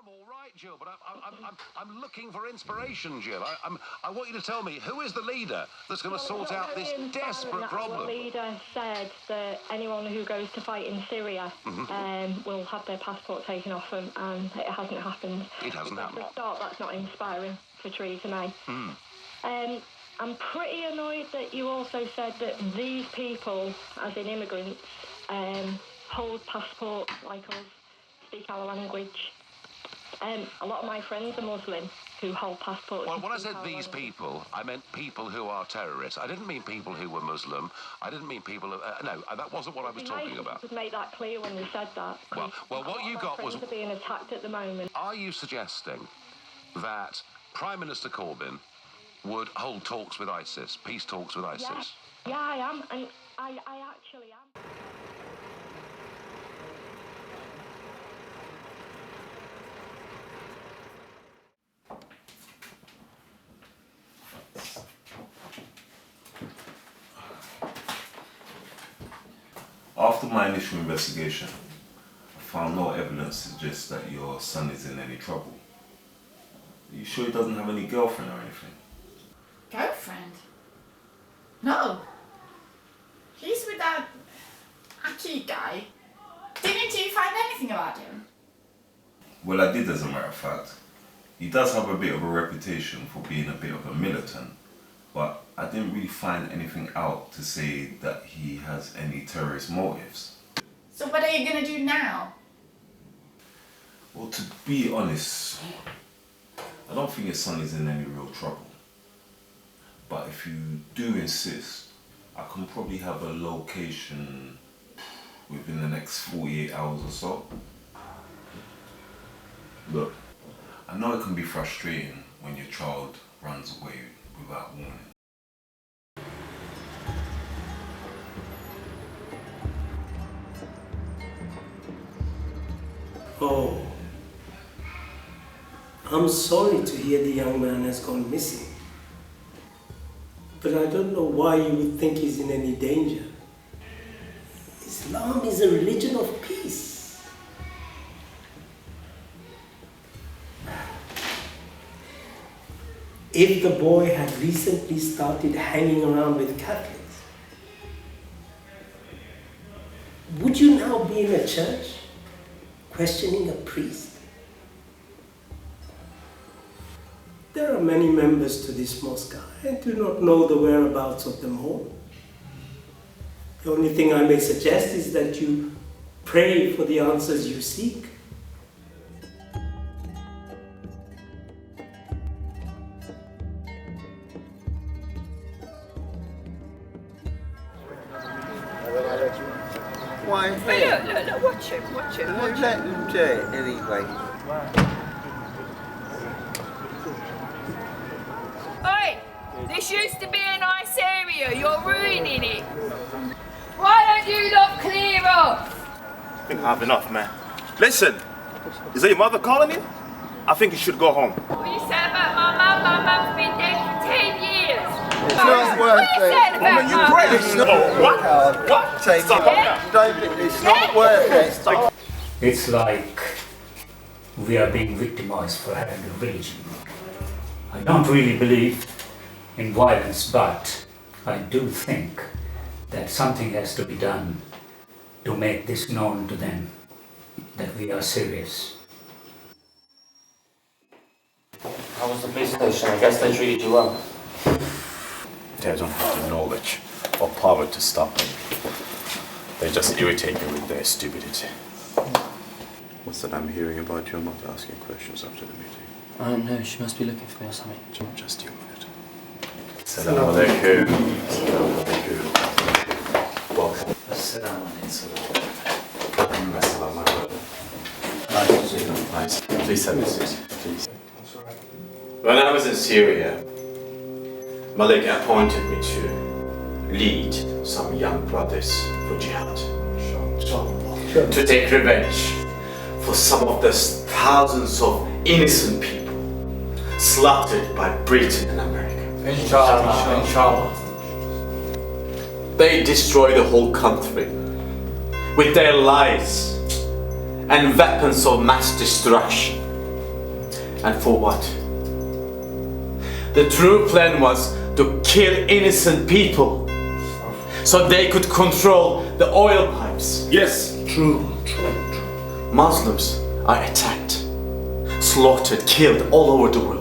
I'm all right, Jill, but I'm looking for inspiration, Jill. I want you to tell me, who is the leader that's going to sort out this desperate problem? Our leader said that anyone who goes to fight in Syria will have their passport taken off them, and it hasn't happened. It hasn't happened. At the start, that's not inspiring for Theresa May. I'm pretty annoyed that you also said that these people, as in immigrants, hold passports like us, speak our language. A lot of my friends are Muslim who hold passports. Well, when I said these people, I meant people who are terrorists. I didn't mean people who were Muslim. I didn't mean people who... no, that wasn't what I was talking about. You could make that clear when you said that. Well, what you got was... Friends are being attacked at the moment. Are you suggesting that Prime Minister Corbyn would hold talks with ISIS, peace talks with ISIS? Yeah, I am, and I actually am. After my initial investigation, I found no evidence to suggest that your son is in any trouble. Are you sure he doesn't have any girlfriend or anything? Girlfriend? No. He's with that Kiah guy. Didn't you find anything about him? Well, I did, as a matter of fact. He does have a bit of a reputation for being a bit of a militant, but I didn't really find anything out to say that he has any terrorist motives. So what are you gonna do now? Well, to be honest, I don't think your son is in any real trouble. But if you do insist, I can probably have a location within the next 48 hours or so. Look, I know it can be frustrating when your child runs away without warning. Oh, I'm sorry to hear the young man has gone missing. But I don't know why you would think he's in any danger. Islam is a religion of peace. If the boy had recently started hanging around with Catholics, would you now be in a church questioning a priest? There are many members to this mosque. I do not know the whereabouts of them all. The only thing I may suggest is that you pray for the answers you seek. Why? Look, watch him, watch him. Let them do it anyway. Oi! This used to be a nice area, you're ruining it. Why don't you lot clear off? I think I have enough, man. Listen, is that your mother calling you? I think you should go home. What you said about my mum? My mum's been dead for 10 years. It's not worth What you said it. about You my pray. mum? It's not What? Take Stop. it. David, it's not worth it. It's like we are being victimized for having a religion. I don't really believe in violence, but I do think that something has to be done to make this known to them that we are serious. How was the police station? I guess they treated you well. They don't have the knowledge or power to stop them. They just irritate me with their stupidity. What's that I'm hearing about your mother asking questions after the meeting? I don't know, she must be looking for me or something. Just deal with it. Assalamu alaikum. Assalamu alaikum. Welcome. Assalamu alaikum. Assalamu alaikum. Nice. Please have a seat. Please. When I was in Syria, Malik appointed me to lead some young brothers for jihad. To take revenge for some of the thousands of innocent people slaughtered by Britain and America. Inshallah. They destroy the whole country with their lies and weapons of mass destruction. And for what? The true plan was to kill innocent people so they could control the oil pipes. Yes. True. Muslims are attacked, slaughtered, killed all over the world.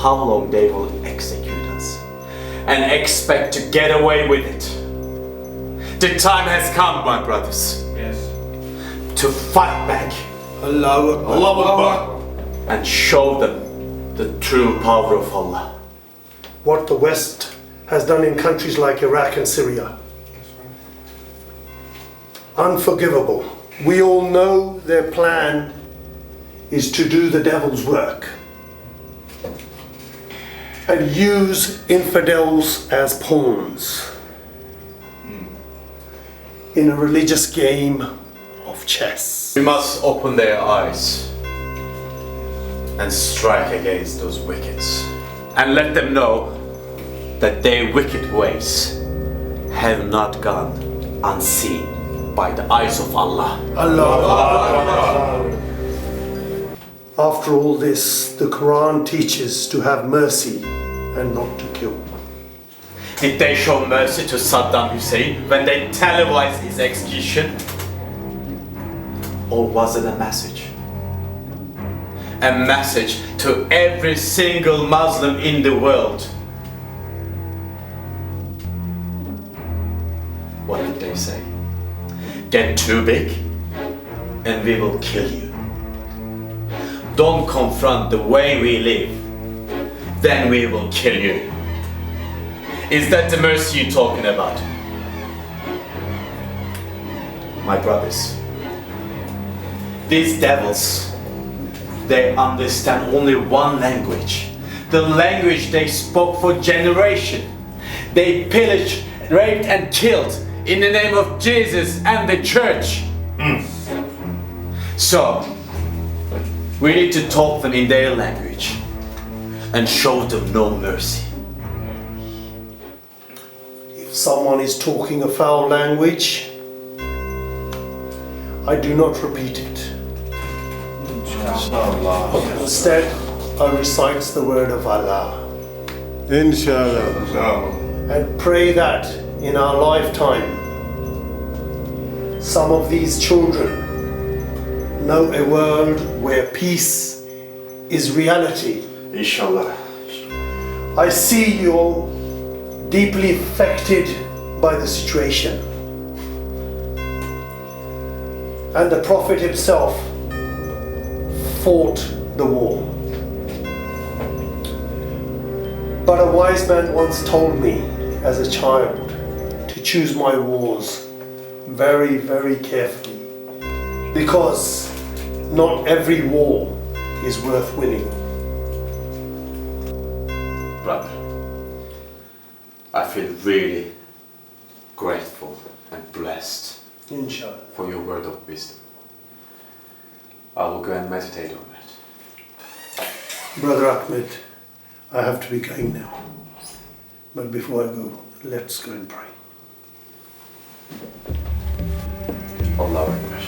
How long they will execute us and expect to get away with it? The time has come, my brothers. Yes. To fight back. Allahu Akbar. Allahu Akbar. And show them the true power of Allah. What the West has done in countries like Iraq and Syria. Unforgivable. We all know their plan is to do the devil's work and use infidels as pawns in a religious game of chess. We must open their eyes and strike against those wickeds and let them know that their wicked ways have not gone unseen by the eyes of Allah. Allah. After all this, the Quran teaches to have mercy and not to kill. Did they show mercy to Saddam Hussein when they televised his execution? Or was it a message? A message to every single Muslim in the world. What did they say? Get too big and we will kill you. Don't confront the way we live, then we will kill you. Is that the mercy you're talking about? My brothers, these devils, they understand only one language. The language they spoke for generations. They pillaged, raped and killed in the name of Jesus and the church. So, we need to talk them in their language and show them no mercy. If someone is talking a foul language, I do not repeat it. Instead, I recite the word of Allah. Inshallah. And pray that in our lifetime, some of these children know a world where peace is reality. Inshallah. I see you're deeply affected by the situation. And the Prophet himself fought the war. But a wise man once told me as a child to choose my wars very, very carefully, because not every war is worth winning. Brother, I feel really grateful and blessed Inshallah. for your word of wisdom. I will go and meditate on it. Brother Ahmed, I have to be going now. But before I go, let's go and pray. Allahu Akbar.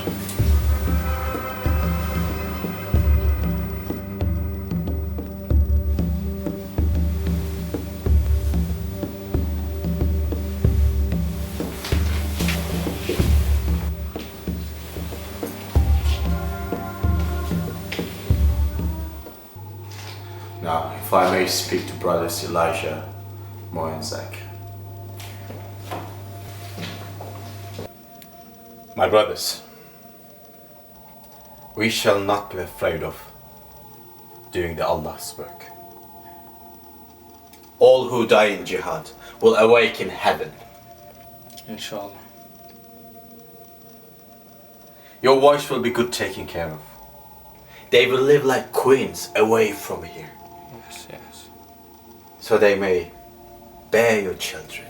Now, if I may speak to brothers Elijah, Mo and Zach. My brothers, we shall not be afraid of doing the Allah's work. All who die in jihad will awake in heaven. Inshallah. Your wives will be good taken care of. They will live like queens away from here. Yes, yes. So they may bear your children,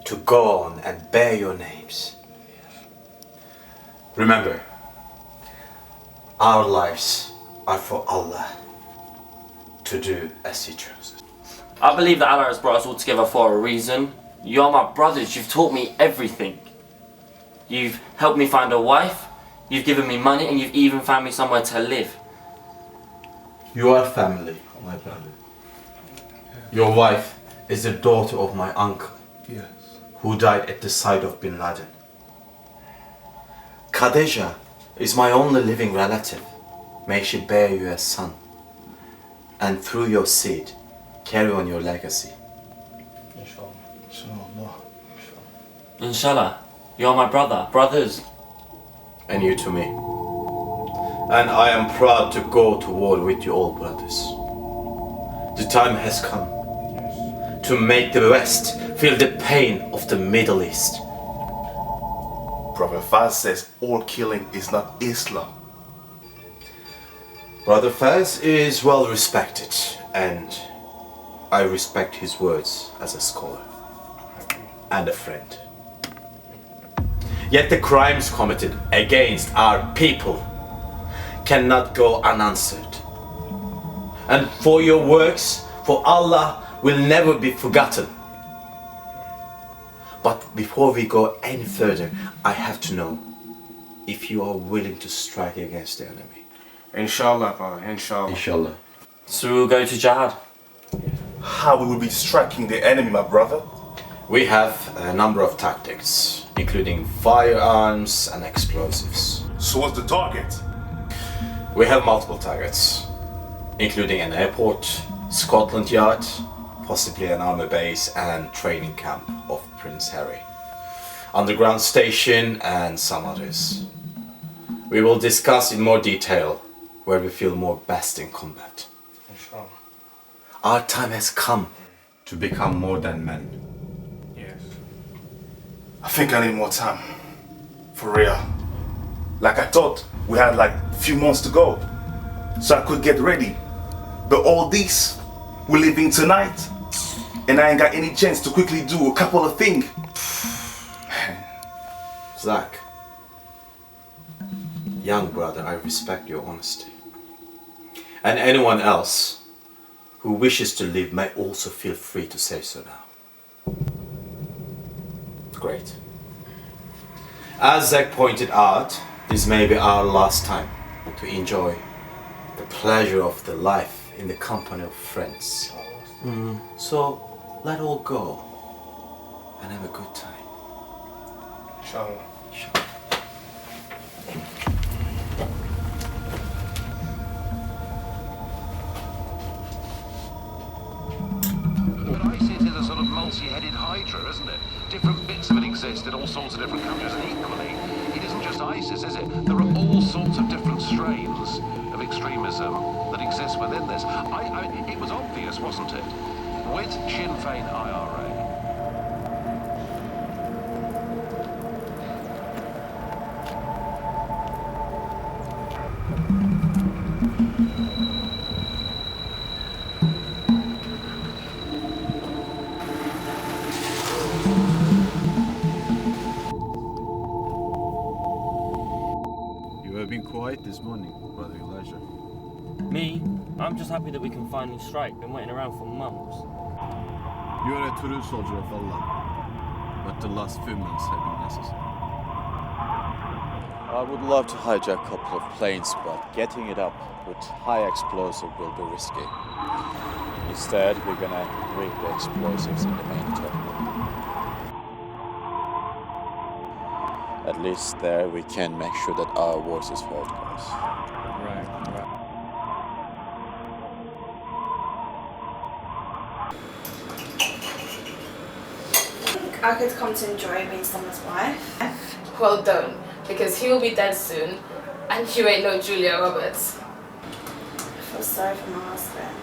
to go on and bear your names. Yes. Remember, our lives are for Allah to do as He chooses. I believe that Allah has brought us all together for a reason. You are my brothers, you've taught me everything. You've helped me find a wife, You've given me money and you've even found me somewhere to live. You are family, my brother. Your wife is the daughter of my uncle, Yes. who died at the side of Bin Laden. Khadija is my only living relative. May she bear you a son, and through your seed, carry on your legacy. Inshallah. Inshallah, you're my brother, brothers. And you to me. And I am proud to go to war with you all, brothers. The time has come to make the West feel the pain of the Middle East. Brother Faz says all killing is not Islam. Brother Faz is well respected, and I respect his words as a scholar and a friend. Yet the crimes committed against our people cannot go unanswered. And for your works, for Allah, will never be forgotten. But before we go any further, I have to know if you are willing to strike against the enemy. Inshallah, brother, inshallah. Inshallah. So we'll go to jihad. How we will be striking the enemy, my brother? We have a number of tactics, including firearms and explosives. So what's the target? We have multiple targets, including an airport, Scotland Yard, possibly an army base and training camp of Prince Harry, underground station and some others. We will discuss in more detail where we feel more best in combat. Inshallah. Our time has come to become more than men. Yes. I think I need more time. For real. Like I thought we had like a few months to go, so I could get ready. But all this, we're leaving tonight, and I ain't got any chance to quickly do a couple of things. Zach, young brother, I respect your honesty. And anyone else who wishes to live may also feel free to say so now. Great. As Zach pointed out, this may be our last time to enjoy the pleasure of the life in the company of friends. So let all go and have a good time. Inshallah. But ISIS is a sort of multi-headed hydra, isn't it? Different bits of it exist in all sorts of different countries, and equally, it isn't just ISIS, is it? There are all sorts of different strains of extremism that exist within this. It was obvious, wasn't it? With Sinn Féin IRA. You have been quiet this morning, Brother Elijah. Me? I'm just happy that we can finally strike. Been waiting around for months. You are a true soldier of Allah, but the last few months have been necessary. I would love to hijack a couple of planes, but getting it up with high explosive will be risky. Instead, we're gonna rig the explosives in the main terminal. At least there we can make sure that our voice is heard, guys. Right. I could come to enjoy being someone's wife. Well, don't, because he'll be dead soon, and you ain't no Julia Roberts. I feel sorry for my husband.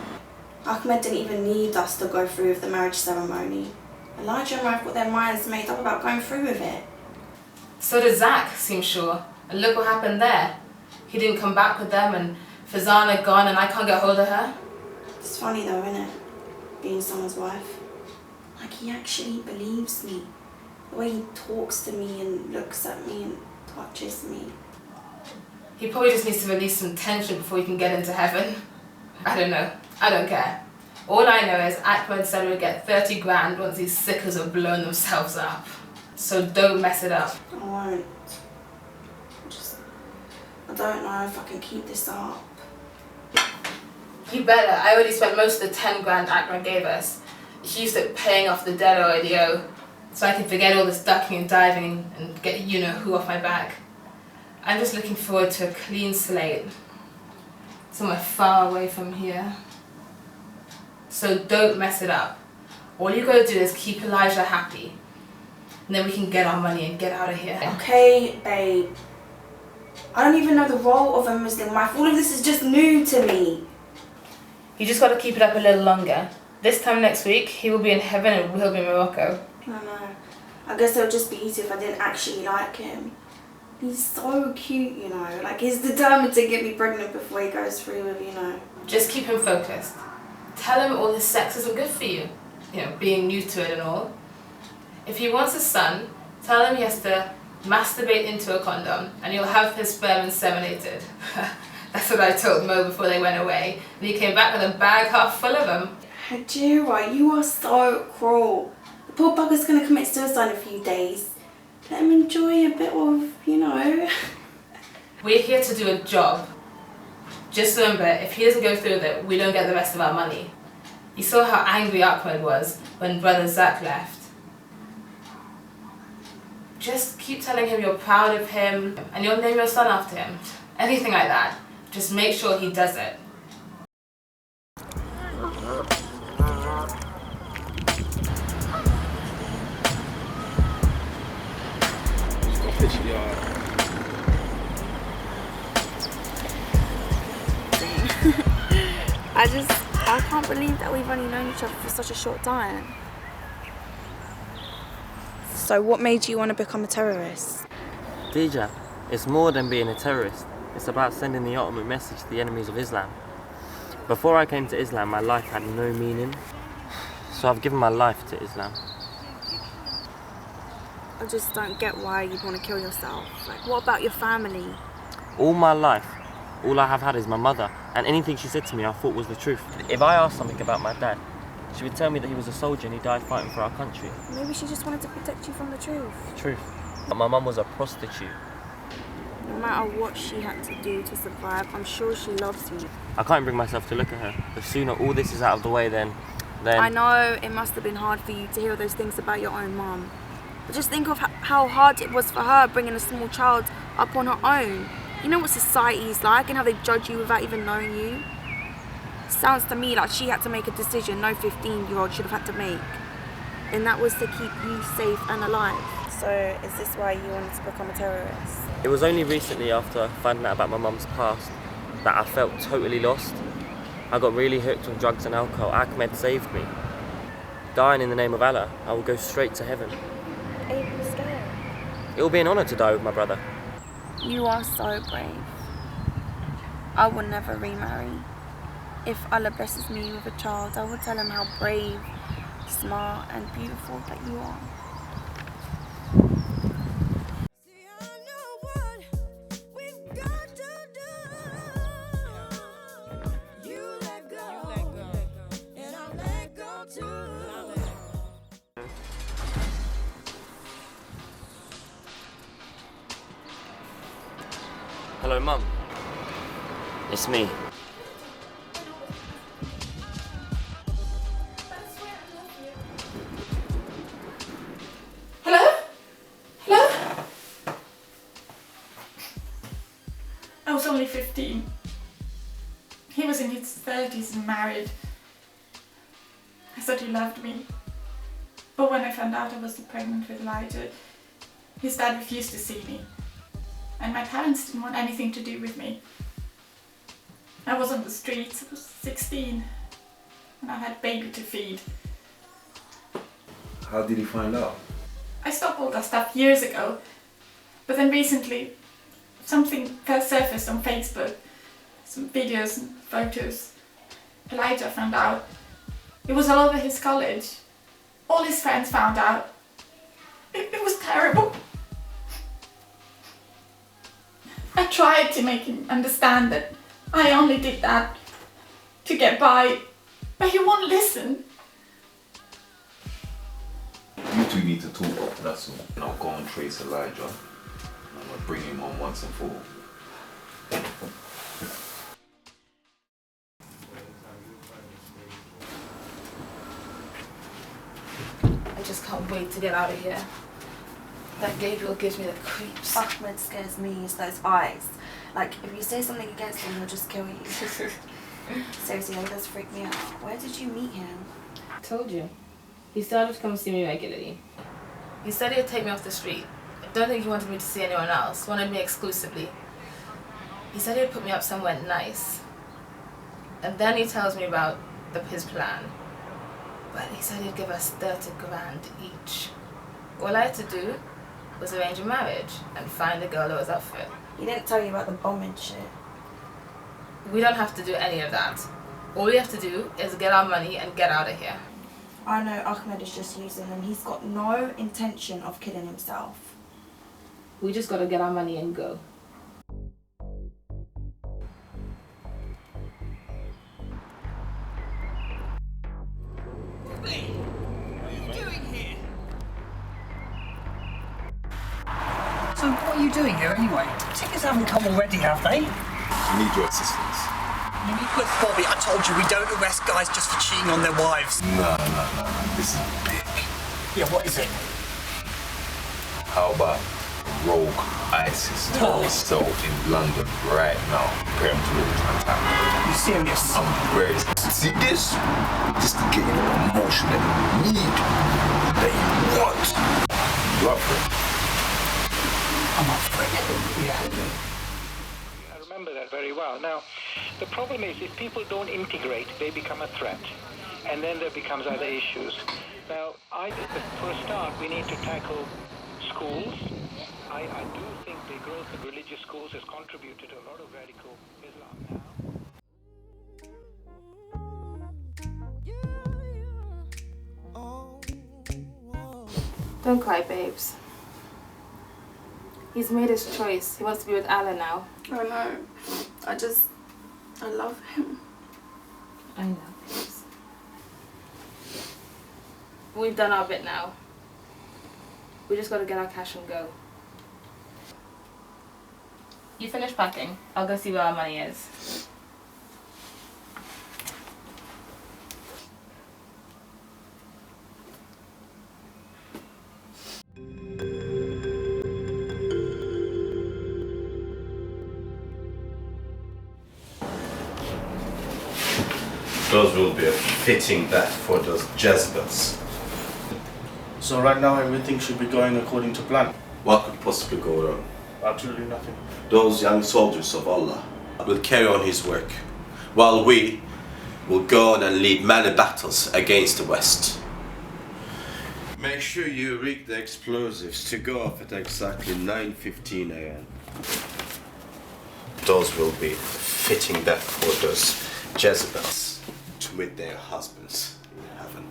Ahmed didn't even need us to go through with the marriage ceremony. Elijah and I've got their minds made up about going through with it. So did Zach, seems sure. And look what happened there. He didn't come back with them, and Fazana gone, and I can't get hold of her. It's funny though, isn't it? Being someone's wife. Like, he actually believes me. The way he talks to me and looks at me and touches me. He probably just needs to release some tension before he can get into heaven. I don't know. I don't care. All I know is Ahmed said we'd get 30 grand once these sickers have blown themselves up. So don't mess it up. I won't. Just I don't know if I can keep this up. You better. I already spent most of the 10 grand Akron gave us. She used it paying off the debt I already owe, so I can forget all this ducking and diving and get you-know-who off my back. I'm just looking forward to a clean slate, somewhere far away from here. So don't mess it up. All you gotta do is keep Elijah happy, and then we can get our money and get out of here. Okay, babe. I don't even know the role of a Muslim wife. All of this is just new to me. You just gotta keep it up a little longer. This time next week, he will be in heaven and we'll be in Morocco. I know. I guess it would just be easier if I didn't actually like him. He's so cute, you know. Like, he's determined to get me pregnant before he goes through with, you know. Just keep him focused. Tell him all his sex isn't good for you. You know, being new to it and all. If he wants a son, tell him he has to masturbate into a condom and you'll have his sperm inseminated. That's what I told Mo before they went away. And he came back with a bag half full of them. Hajira, you are so cruel. The poor bugger's going to commit suicide in a few days. Let him enjoy a bit of, you know. We're here to do a job. Just remember, if he doesn't go through with it, we don't get the rest of our money. You saw how angry Ahmed was when brother Zach left. Just keep telling him you're proud of him and you'll name your son after him. Anything like that. Just make sure he does it. I can't believe that we've only known each other for such a short time. So what made you want to become a terrorist? Dija, it's more than being a terrorist. It's about sending the ultimate message to the enemies of Islam. Before I came to Islam, my life had no meaning. So I've given my life to Islam. I just don't get why you'd want to kill yourself. Like, what about your family? All my life, all I have had is my mother, and anything she said to me I thought was the truth. If I asked something about my dad, she would tell me that he was a soldier and he died fighting for our country. Maybe she just wanted to protect you from the truth. Truth. But my mum was a prostitute. No matter what she had to do to survive, I'm sure she loves you. I can't bring myself to look at her. The sooner all this is out of the way, then... I know it must have been hard for you to hear those things about your own mum. But just think of how hard it was for her bringing a small child up on her own. You know what society is like and how they judge you without even knowing you? Sounds to me like she had to make a decision no 15-year-old should have had to make. And that was to keep you safe and alive. So is this why you wanted to become a terrorist? It was only recently after finding out about my mum's past that I felt totally lost. I got really hooked on drugs and alcohol. Ahmed saved me. Dying in the name of Allah, I will go straight to heaven. Are you scared? It will be an honour to die with my brother. You are so brave. I will never remarry. If Allah blesses me with a child, I will tell him how brave, smart and beautiful that you are. Hello, Mum. It's me. Hello? Hello? I was only 15. He was in his 30s and married. I thought he loved me. But when I found out I was pregnant with Elijah, his dad refused to see me. And my parents didn't want anything to do with me. I was on the streets, I was 16, and I had a baby to feed. How did he find out? I stopped all that stuff years ago, but then recently something first surfaced on Facebook, some videos and photos. Elijah found out. It was all over his college. All his friends found out. It was terrible. I tried to make him understand that I only did that to get by, but he won't listen. You two need to talk, that's all. And I'll go and trace Elijah and I'll bring him on once and for all. I just can't wait to get out of here. That Gabriel gives me the creeps. Ahmed scares me, is those eyes. Like, if you say something against him, he'll just kill you. Seriously, that does freak me out. Where did you meet him? I told you. He started to come see me regularly. He said he'd take me off the street. I don't think he wanted me to see anyone else. Wanted me exclusively. He said he'd put me up somewhere nice. And then he tells me about his plan. But he said he'd give us 30 grand each. All I had to do was arrange a marriage and find a girl who was up for it. He didn't tell you about the bombing shit. We don't have to do any of that. All we have to do is get our money and get out of here. I know Ahmed is just using him. He's got no intention of killing himself. We just gotta get our money and go. So what are you doing here anyway? Tickets haven't come already, have they? I need your assistance. Look, Bobby, I told you we don't arrest guys just for cheating on their wives. No. This is big. Yeah, what is it? How about rogue ISIS terrorists in London right now, preparing to launch an attack? Are you serious? I'm very see this? This can get you the promotion that you need, that you want. You up for it? I'm up for it. Yeah. I remember that very well. Now, the problem is if people don't integrate, they become a threat. And then there becomes other issues. Now, for a start, we need to tackle schools. I do think the growth of religious schools has contributed to a lot of radical Islam now. Don't cry, babes. He's made his choice. He wants to be with Allah now. I know. I love him. I know, babes. We've done our bit now. We just gotta get our cash and go. You finish packing. I'll go see where our money is. Those will be a fitting death for those Jezebels. So right now everything should be going according to plan? What could possibly go wrong? Absolutely nothing. Those young soldiers of Allah will carry on his work, while we will go on and lead many battles against the West. Make sure you rig the explosives to go off at exactly 9:15 a.m. Those will be fitting death for those Jezebels to meet their husbands in heaven.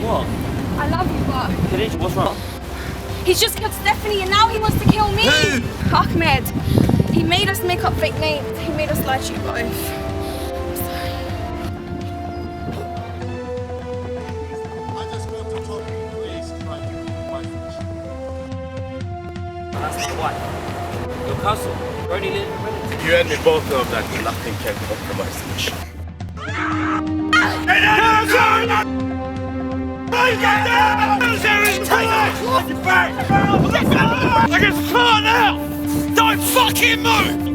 What? I love you, but Khadija, what's wrong? he's just killed Stephanie and now he wants to kill me. Who? Ahmed. He made us make up fake names. He made us lie to you both. I'm sorry. I just want to talk to you, please. That's my wife. Your cousin. You're only living relative. You and me both know that nothing can compromise the mission. I get caught now! Don't fucking move!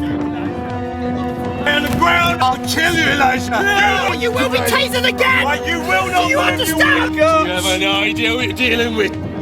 On the ground, I'll kill you, Elijah! No! You will be tasered again! You will not! Do you understand? You have no idea what you're dealing with.